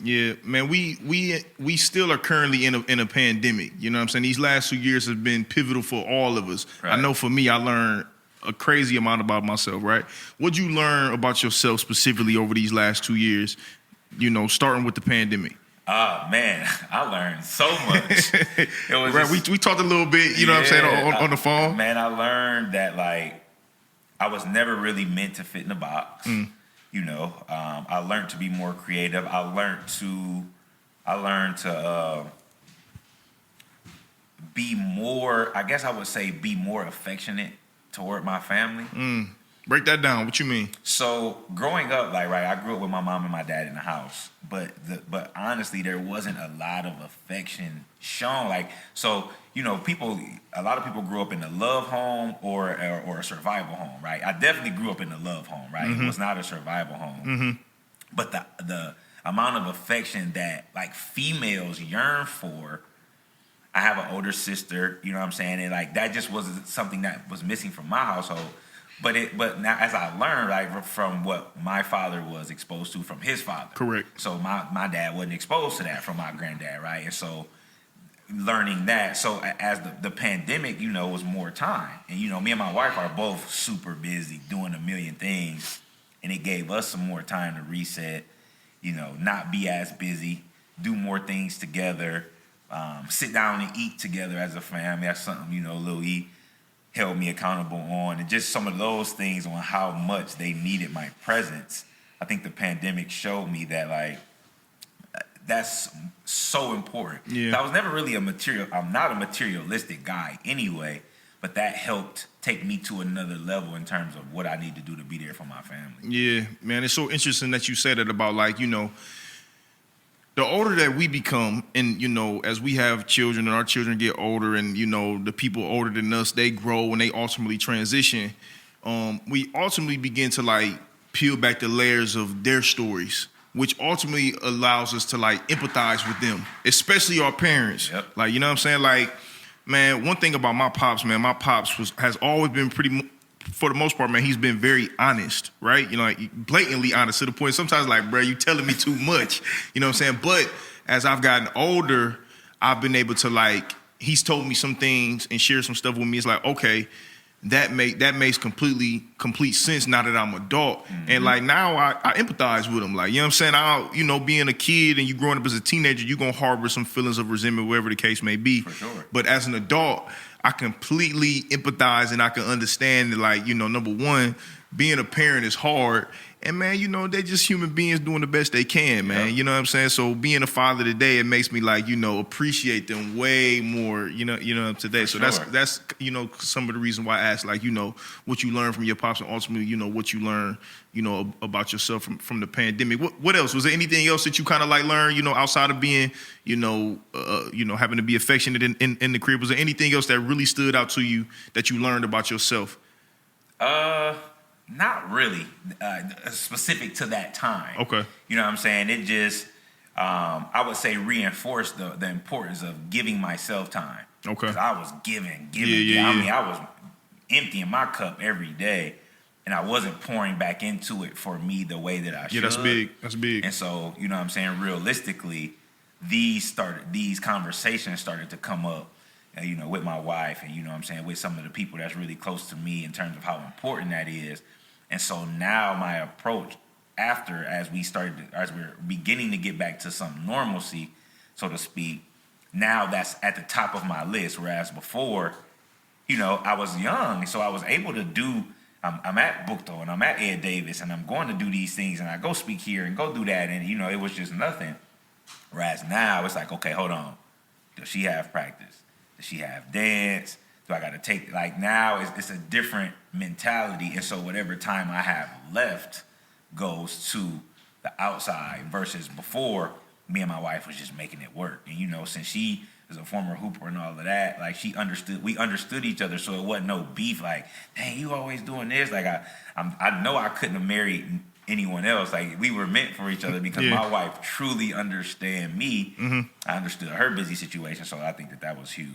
Yeah, man, we still are currently in a pandemic. You know what I'm saying? These last 2 years have been pivotal for all of us. Right. I know for me, I learned a crazy amount about myself, right? What'd you learn about yourself specifically over these last 2 years, starting with the pandemic? Man, I learned so much. It was Right, just, we talked a little bit, you know what I'm saying, on the phone. Man, I learned that I was never really meant to fit in a box. I learned to be more creative. I learned to be more. I guess I would say be more affectionate toward my family. Break that down. What you mean? So growing up, I grew up with my mom and my dad in the house, but honestly, there wasn't a lot of affection shown. A lot of people grew up in a love home or a survival home, right? I definitely grew up in a love home, right? It was not a survival home, but the amount of affection that females yearn for. I have an older sister, you know what I'm saying, and that just wasn't something that was missing from my household. But now, as I learned, from what my father was exposed to from his father. Correct. So my dad wasn't exposed to that from my granddad, right? And so learning that. So as the pandemic, was more time. And, me and my wife are both super busy doing a million things. And it gave us some more time to reset, not be as busy, do more things together, sit down and eat together as a family. That's something, Lil E held me accountable on, and just some of those things on how much they needed my presence. I think the pandemic showed me that that's so important. Yeah. I was never really I'm not a materialistic guy anyway, but that helped take me to another level in terms of what I need to do to be there for my family. Yeah, man, it's so interesting that you said it about the older that we become, and as we have children and our children get older, and the people older than us, they grow and they ultimately transition. We ultimately begin to peel back the layers of their stories, which ultimately allows us to empathize with them, especially our parents. Yep. You know what I'm saying? Man, one thing about my pops, man, my pops has always been for the most part, man, he's been very honest, right? Blatantly honest to the point sometimes bro, you telling me too much, you know what I'm saying? But as I've gotten older, I've been able to he's told me some things and shared some stuff with me. It's okay, that makes complete sense now that I'm adult. And now I empathize with him. You know what I'm saying? Being a kid and you growing up as a teenager, you're gonna harbor some feelings of resentment, whatever the case may be. For sure. But as an adult, I completely empathize and I can understand that, number one, being a parent is hard. And, man, they're just human beings doing the best they can, man. Yeah. You know what I'm saying? So being a father today, it makes me, appreciate them way more, today. So sure. that's some of the reason why I asked, what you learned from your pops and ultimately, what you learned, about yourself from the pandemic. What else? Was there anything else that you kind of learned, outside of being, having to be affectionate in the crib? Was there anything else that really stood out to you that you learned about yourself? Not really specific to that time. Okay. You know what I'm saying? It just, I would say, reinforced the importance of giving myself time. Okay. Because I was giving. Yeah. I mean, I was emptying my cup every day, and I wasn't pouring back into it for me the way that I should. Yeah, that's big. And so, you know what I'm saying, realistically, these conversations started to come up, with my wife and, with some of the people that's really close to me in terms of how important that is. And so now my approach as we're beginning to get back to some normalcy, so to speak, now that's at the top of my list. Whereas before, I was young, so I was able to do, I'm at Bookto and I'm at Ed Davis and I'm going to do these things and I go speak here and go do that. And, it was just nothing. Whereas now it's okay, hold on. Does she have practice? Does she have dance? Do I got to take, now it's a different mentality. And so whatever time I have left goes to the outside versus before, me and my wife was just making it work. And, since she is a former hooper and all of that, we understood each other. So it wasn't no beef dang, you always doing this. I know I couldn't have married anyone else. We were meant for each other because my wife truly understand me. I understood her busy situation. So I think that was huge.